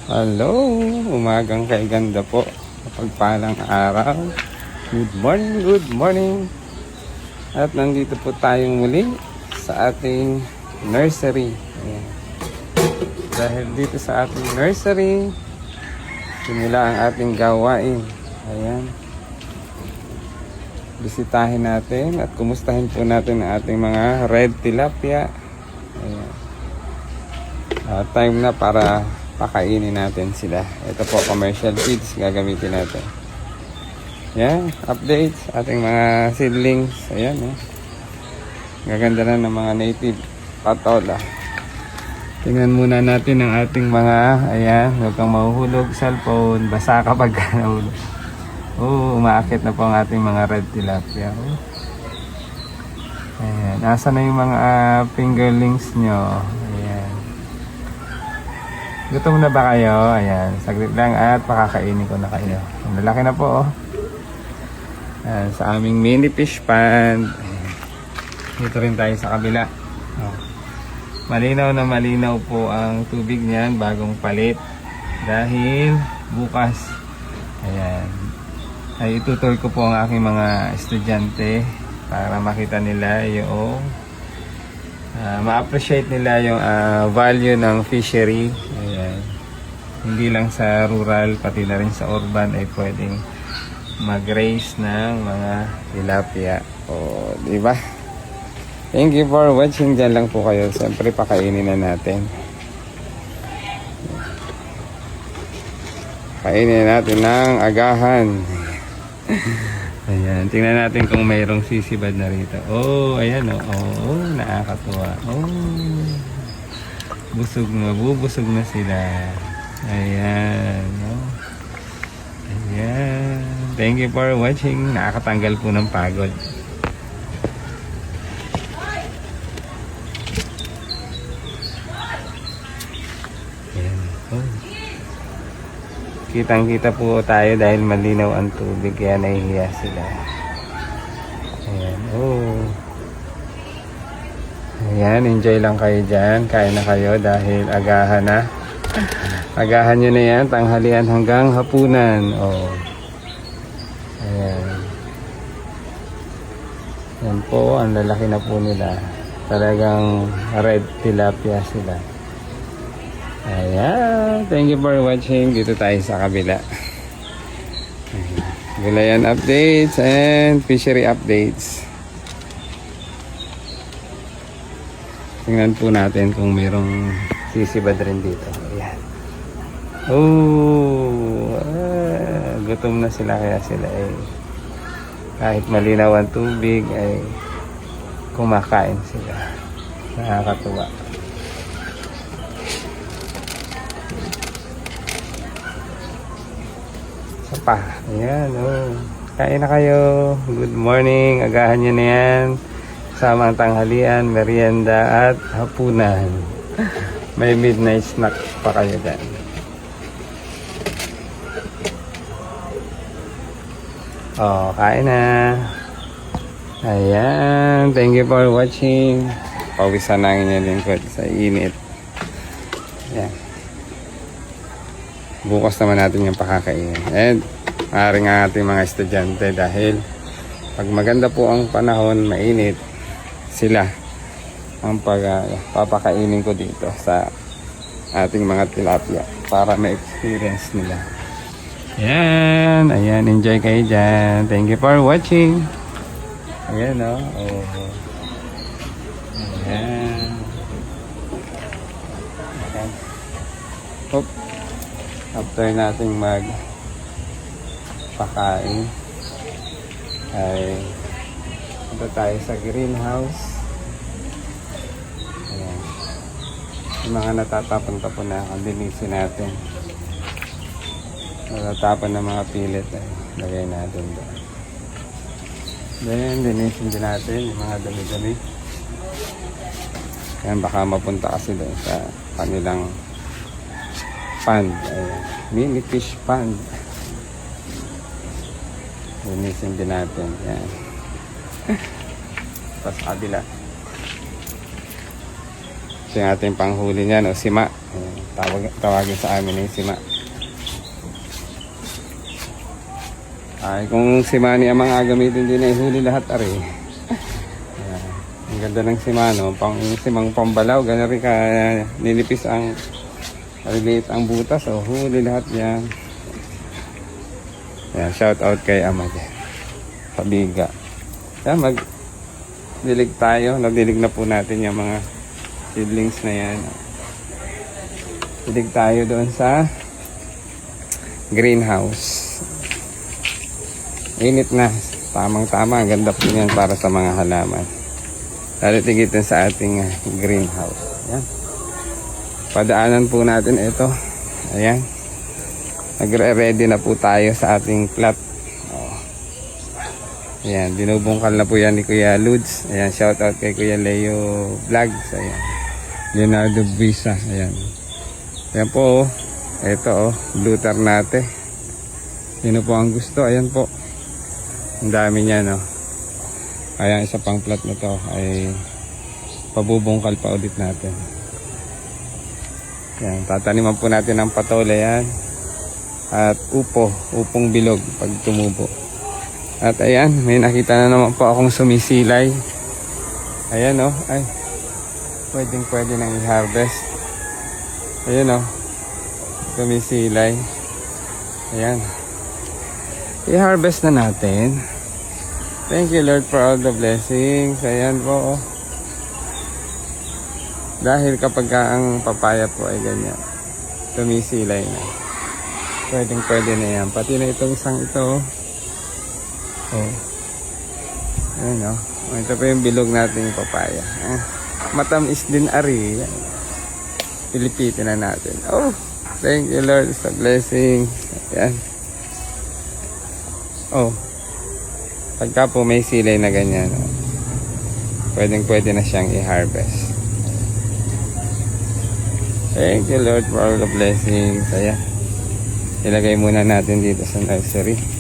Hello, umagang kay ganda po. Pagpalang araw. Good morning, good morning. At nandito po tayong muli sa ating nursery. Ayan. Dahil dito sa ating nursery, simula ang ating gawain. Ayan. Bisitahin natin at kumustahin po natin ang ating mga red tilapia. Ayan. Time na para pakainin natin sila. Ito po, commercial feeds gagamitin natin. Yan, updates ating mga seedlings. Ayan, gaganda na ng mga native patola. Tingnan muna natin ang ating mga, ayan, huwag kang mahuhulog, cellphone, basa kapag nahulog. Umaakit na po ang ating mga red tilapia. Ayan, nasa na yung mga fingerlings nyo. Ayan. Gutom na ba kayo? Ayan, saglit lang at pakakainin ko na kayo. Malaki na po, Ayan, sa aming mini fish pond. Ayan. Dito rin tayo sa kabila. Malinaw na malinaw po ang tubig niyan, bagong palit. Dahil bukas, ayan, ay itutur ko po ang aking mga estudyante para makita nila yung ma-appreciate nila yung value ng fishery. Ayan. Hindi lang sa rural, pati na rin sa urban ay pwedeng mag-raise ng mga tilapia. Diba? Thank you for watching. Diyan lang po kayo. Siyempre pakainin na natin. Kainin natin ng agahan. Ayan, tingnan natin kung mayroong sisibad na rito. Ayan, nakakatuwa. Busog na, bubusog na sila. Ayan, Ayan. Thank you for watching. Nakakatanggal po ng pagod. Ayan, kitang-kita po tayo dahil malinaw ang tubig, kaya nahihiya sila. Ayan, Ayan, enjoy lang kayo dyan. Kain na kayo dahil agahan na. Agahan nyo na yan, tanghalian hanggang hapunan. Ayan. Yan po, ang lalaki na po nila. Talagang red tilapia sila. Ayan, thank you for watching. Dito tayo sa kabila. Gulayan updates and fishery updates. Tingnan po natin kung mayroong sisibad rin dito. Ayan. Gutom na sila, kaya sila ay kahit malinaw ang tubig ay kumakain sila. Nakakatuwa. Pa. Ayan, kain na kayo. Good morning. Agahan nyo na yan. Sama ang tanghalian, merienda at hapunan. May midnight snack pa kayo dyan. Kain na. Ayan. Thank you for watching. Pawisan na ang inyong lingkod sa init. Ayan. Bukas naman natin yung pakakain. And maaaring ang ating mga estudyante dahil pag maganda po ang panahon, mainit, sila ang papakainin ko dito sa ating mga tilapia para ma-experience nila. Ayan, enjoy kayo dyan. Thank you for watching. Ayan, Ayan. After nating magpakain ay punta tayo sa greenhouse. Ayan. Yung mga natatapon-tapon na linisin natin. Natatapon ng mga pilit ay lagay natin doon. Then linisin din natin yung mga dami-dami. Ayan, baka mapunta kasi doon sa kanilang pond. Ayan. Mini fish pond. Linisin din natin. Ayan. Tapos kabila. Ito yung ating panghuli niyan, o sima. Ayan, tawagin sa amin yung sima. Ay, kung sima ni amang agamitin din ay huli lahat ari. Ayan, ang ganda ng sima, no? Simang pambalaw, gano'n rin ka nilipis ang maliliit ang butas, o huli lahat yan. Ayan, shout out kay ama dyan. Pabiga. Ayan, magdilig tayo. Nagdilig na po natin yung mga seedlings na yan. Dilig tayo doon sa greenhouse. Init na. Tamang-tama. Ganda po yan para sa mga halaman. Lalo tigitin sa ating greenhouse. Ayan. Padaanan po natin ito. Ayan. Nagre-ready na po tayo sa ating plot. Ayan, binubungkal na po yan ni Kuya Ludes. Ayan, shout out kay Kuya Leo Vlogs. Ayan, Leonardo Visa. Ayan. Ayan po, oh. Ito, oh, blue ternate. Sino po ang gusto? Ayan po. Ang dami niya, no. Ayan, isa pang plot na to ay pabubungkal pa ulit natin. Ayan, tataniman po natin ng patole yan. At upong bilog pag tumubo. At ayan, may nakita na naman po akong sumisilay. Ayan, oh, ay, pwede nang i-harvest. Ayan, oh, sumisilay. Ayan, i-harvest na natin. Thank you Lord for all the blessings. Ayan po, oh. Dahil kapag ang papaya po ay ganyan, sumisilay na. Pwede na yan. Pati na itong isang ito, oh. Oh. Ayan, oh. Ito pa yung bilog nating papaya. Matamis din ari. Pilipitin na natin. Oh, thank you Lord sa blessing. Ayan. Oh. Pagka po may silay na ganyan, oh, pwede na siyang i-harvest. Thank you Lord for all the blessings. Ayan. Ilagay muna natin dito sa nursery.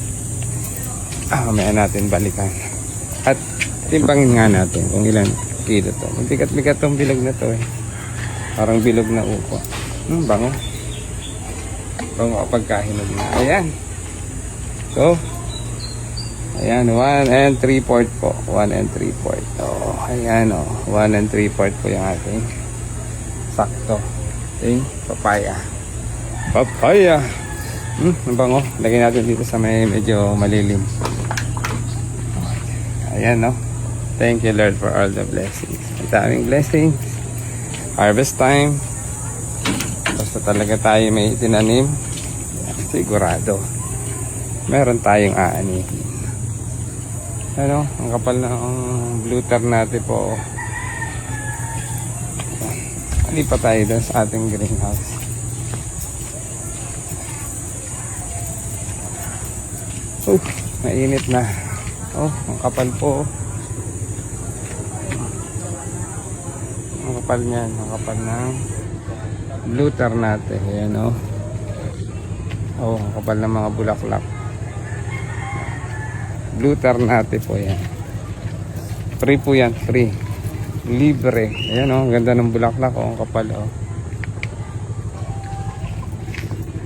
Mamaya natin balikan. At timbangin nga natin kung ilan kilo to. Bigat-bigat tong bilog na to, eh. Parang bilog na upo. Bango. Bango kapag kahinog na. Ayan. So, ayan, 1 3/4 po. 1 3/4. Oh, ayan, oh. 1 3/4 po yung ating sakto. Ating papaya. Papaya. Bango. Lagyan natin dito sa may medyo malilim. Ayan, no? Thank you Lord for all the blessings. Ang daming blessings. Harvest time. Basta talaga tayo may tinanim, sigurado meron tayong aanihin. Ano? Ang kapal na ang blue ternate po. Lipat tayo doon sa ating greenhouse. Oh, mainit na. Oh, ang kapal po. Ang kapal niyan, ang kapal ng blue ternate. Ayan, oh. Oh, ang kapal ng mga bulaklak. Blue ternate po yan. Free po yan, free. Libre. Ayan, oh, ang ganda ng bulaklak, oh, ang kapal, oh.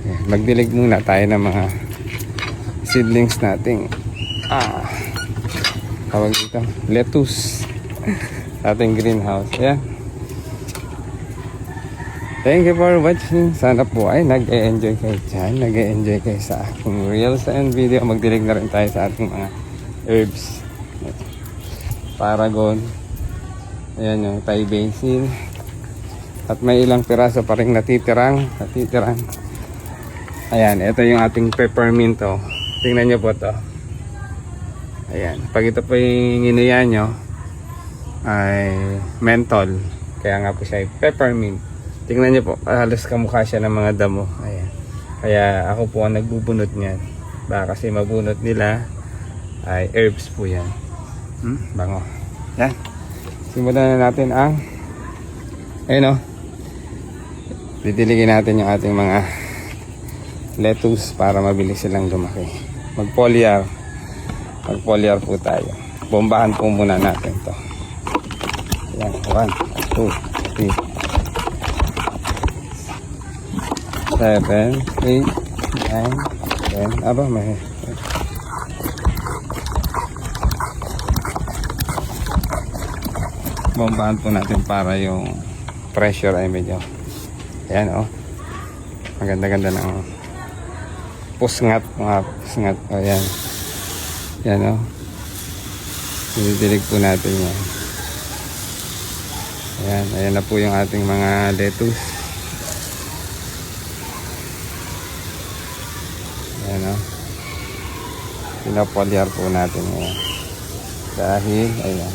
Ayan, magdilig muna tayo ng mga seedlings nating tawag dito, lettuce sa ating greenhouse. Ayan. Thank you for watching. Sana po ay nag-e-enjoy kayo dyan. Nag-e-enjoy kayo sa aking reels and video. Magdilig na rin tayo sa ating mga herbs. Paragon. Ayan yung Thai basil. At may ilang piraso pa rin natitirang. Ayan, ito yung ating peppermint, oh. Tingnan nyo po to. Ayan. Pag ito po yung inuyan nyo, ay menthol. Kaya nga po siya ay peppermint. Tingnan nyo po, halos kamukha siya ng mga damo. Ayan. Kaya ako po ang nagbubunot niyan. Baka kasi mabunot nila ay herbs po yan. Bango. Yan. Simulan na natin ang ayun, oh. Didiligin natin yung ating mga lettuce para mabilis silang lumaki. Mag-foliar po tayo. Bombahan po muna natin to. Yan, 1, 2, 7, 8, 9, 10. Aba, may... Bombahan po natin para yung pressure ay medyo... Ayan, oh. Maganda-ganda ng pusngat, mga pusngat. Ayan. Ayan, oh. Dinidilig po natin yan. Ayan, ayan na po yung ating mga lettuce. Ayan, o. Pinapolyar po natin ngayon. Dahil, ayan.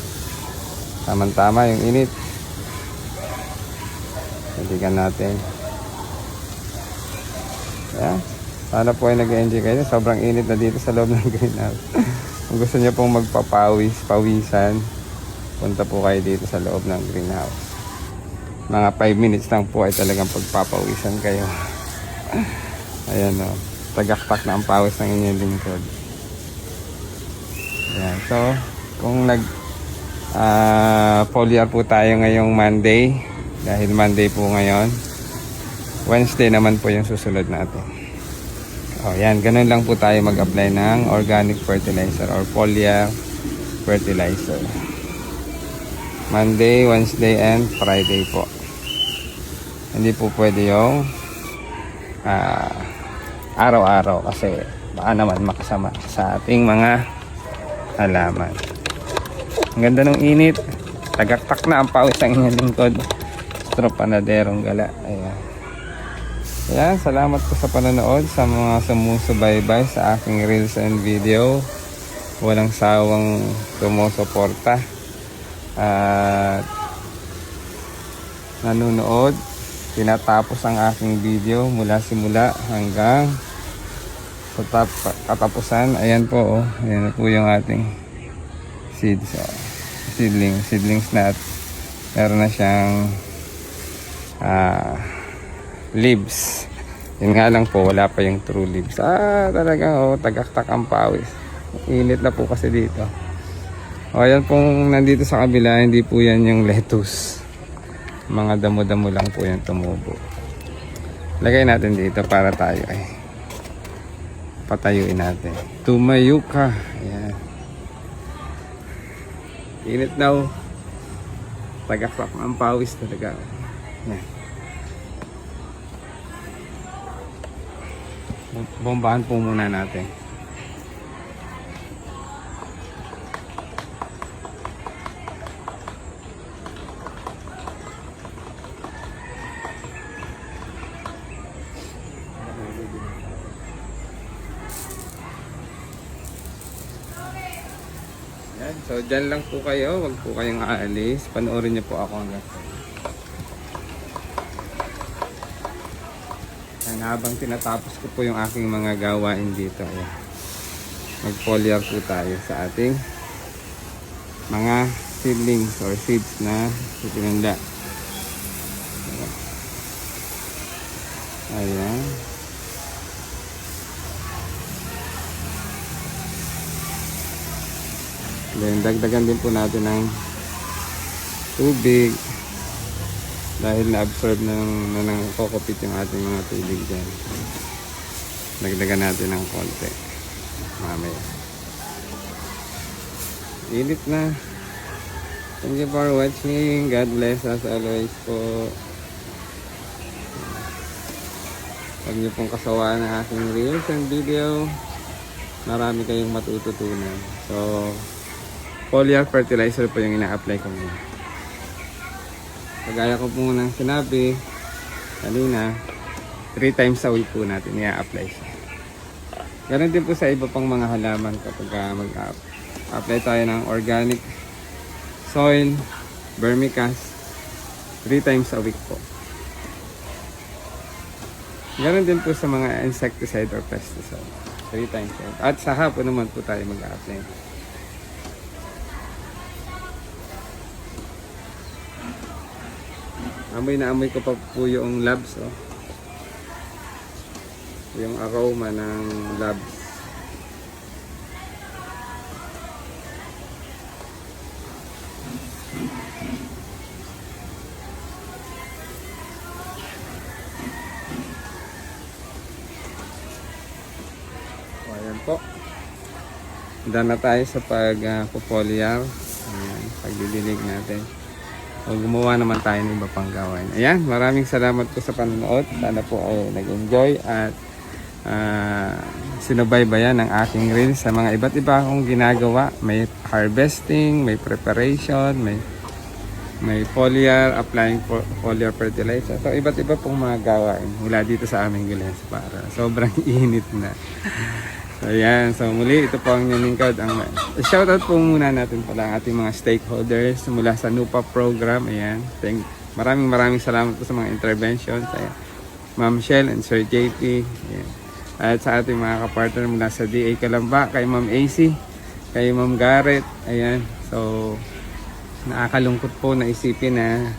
Tama-tama yung init. Naligan natin. Ayan. Sana po ay nag-enjoy kayo. Sobrang init na dito sa loob ng greenhouse. Kung gusto niyo pong pawisan, punta po kayo dito sa loob ng greenhouse. Mga 5 minutes lang po ay talagang pagpapawisan kayo. Ayan, o. Tagaktak na ang pawis ng inyong lingkod. Ayan. So, kung foliar po tayo ngayong Monday, dahil Monday po ngayon, Wednesday naman po yung susunod natin. O, yan. Ganun lang po tayo mag-apply ng organic fertilizer or foliar fertilizer. Monday, Wednesday, and Friday po. Hindi po pwede yung araw-araw kasi baka naman makasama sa ating mga halaman. Ang ganda ng init. Tagaktak na ang pawis ng inyong lingkod. Panaderong gala. Ayan. Ayan, salamat po sa panonood, sa mga sumusubaybay sa aking reels and video. Walang sawang sumusuporta at nanonood. Tinatapos ang aking video mula simula hanggang sa katapusan. Ayan po, oh. Ayan po yung ating seeds, oh. Seedlings na at meron na siyang leaves. Yun nga lang po, wala pa yung true leaves. Talaga, oh, tagaktak ang pawis. Init na po kasi dito. O, ayan pong nandito sa kabila, hindi po yan yung lettuce. Mga damo-damo lang po yan tumubo. Lagay natin dito para tayo ay patayuin natin. Tumayo ka. Ayan. Init na, oh. Tagaktak ang pawis talaga. Ayan. Bombahan po muna natin. Yan. So dyan lang po kayo. Huwag po kayong aalis. Panoorin niyo po ako hanggang sa habang tinatapos ko po yung aking mga gawain dito. Ayan. Mag-foliar po tayo sa ating mga seedlings or seeds na itinanda. Ayan. Then dagdagan din po natin ng tubig. Dahil na-absorb ng kokopit yung ating mga tubig dyan. Dagdagan natin ng konti. Mamaya. Init na. Thank you for watching. God bless us always po. Huwag niyo pong kasawaan ang aking reels and video. Marami kayong matututunan. So, foliar fertilizer po yung ina-apply ko ngayon. Kagaya ko po nang sinabi kanina, 3 times a week po natin i-apply siya. Ganon din po sa iba pang mga halaman kapag mag-apply tayo ng organic soil, vermicast, 3 times a week po. Ganon din po sa mga insecticide or pesticide, 3 times a week. At sa hapon naman po tayo mag-apply. Amoy na amoy ko pa po yung labs, oh. Yung aroma ng labs. Ayan po. Daan na tayo sa pag-foliar. Ayan, pagdidilig natin. O gumawa naman tayo ng iba pang gawain. Ayan, maraming salamat po sa panonood. Sana po ay nag-enjoy at sinubaybayan ng aking reels sa mga iba't iba akong ginagawa. May harvesting, may preparation, may foliar, applying foliar fertilizer. So, iba't iba pong mga gawain mula dito sa aming gulay para sobrang init na. So, ayan. So, muli, ito po ang inyong lingkod. Shoutout po muna natin pala ang ating mga stakeholders mula sa NUPA program. Ayan. Maraming salamat po sa mga interventions. Ayan. Ma'am Shell and Sir JP. Ayan. At sa ating mga kapartner mula sa DA Calamba, kay Ma'am AC, kay Ma'am Garrett. Ayan. So, nakakalungkot po na isipin na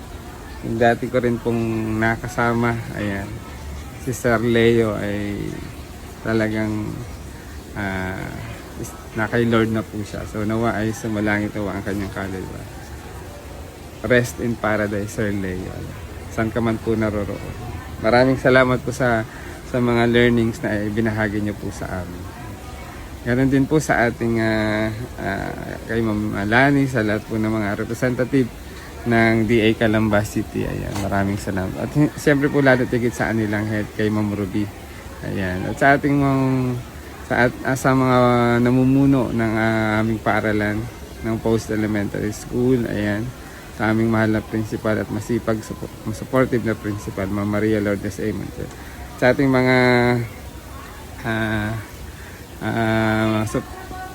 yung dati ko rin pong nakasama. Ayan. Si Sir Leo ay talagang nakay Lord na po siya. So nawa ay sumalangit po ang kanyang kaluluwa. Rest in paradise, Sir Leo. Saan ka man po naroroon. Maraming salamat po sa mga learnings na ibinahagi niyo po sa amin. Ganon din po sa ating kay Ma'am Lani, sa lahat po ng mga representative ng DA Calamba City. Ayan, maraming salamat. At siyempre po lalo tigit sa anilang head kay Ma'am Ruby. Ayan. At sa ating sa mga namumuno ng aming paaralan ng post-elementary school, ayan, sa aming mahal na principal at masipag, supportive na principal, Ma'am Maria Lourdes Amon. Sa ating mga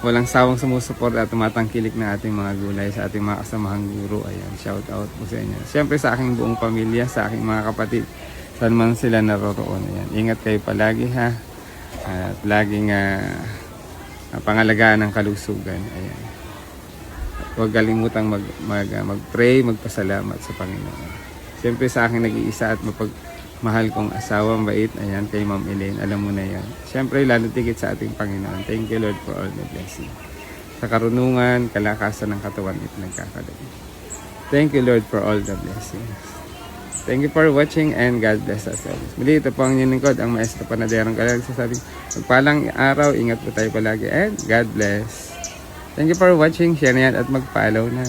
walang sawang sumusuport at tumatangkilik na ating mga gulay, sa ating mga kasamahang guro, ayan, shout out po sa inyo. Siyempre sa aking buong pamilya, sa aking mga kapatid, saan man sila naroroon. Ayan. Ingat kayo palagi ha. At laging pangalagaan ng kalusugan. Ayan. At huwag kalimutang mag-pray, magpasalamat sa Panginoon. Siyempre sa aking nag-iisa at mapagmahal kong asawa, mabait, ayan, kay Ma'am Elaine, alam mo na yan. Siyempre lalo tigit sa ating Panginoon. Thank you Lord for all the blessing. Sa karunungan, kalakasan ng katawan at nagkakalabi. Thank you Lord for all the blessings. Thank you for watching and God bless us all. Muli, ito po ang inyong lingkod, ang Maestro Panaderong Kalag. Sasabi, magpalang araw, ingat po tayo palagi and God bless. Thank you for watching, share na yan at mag-follow na.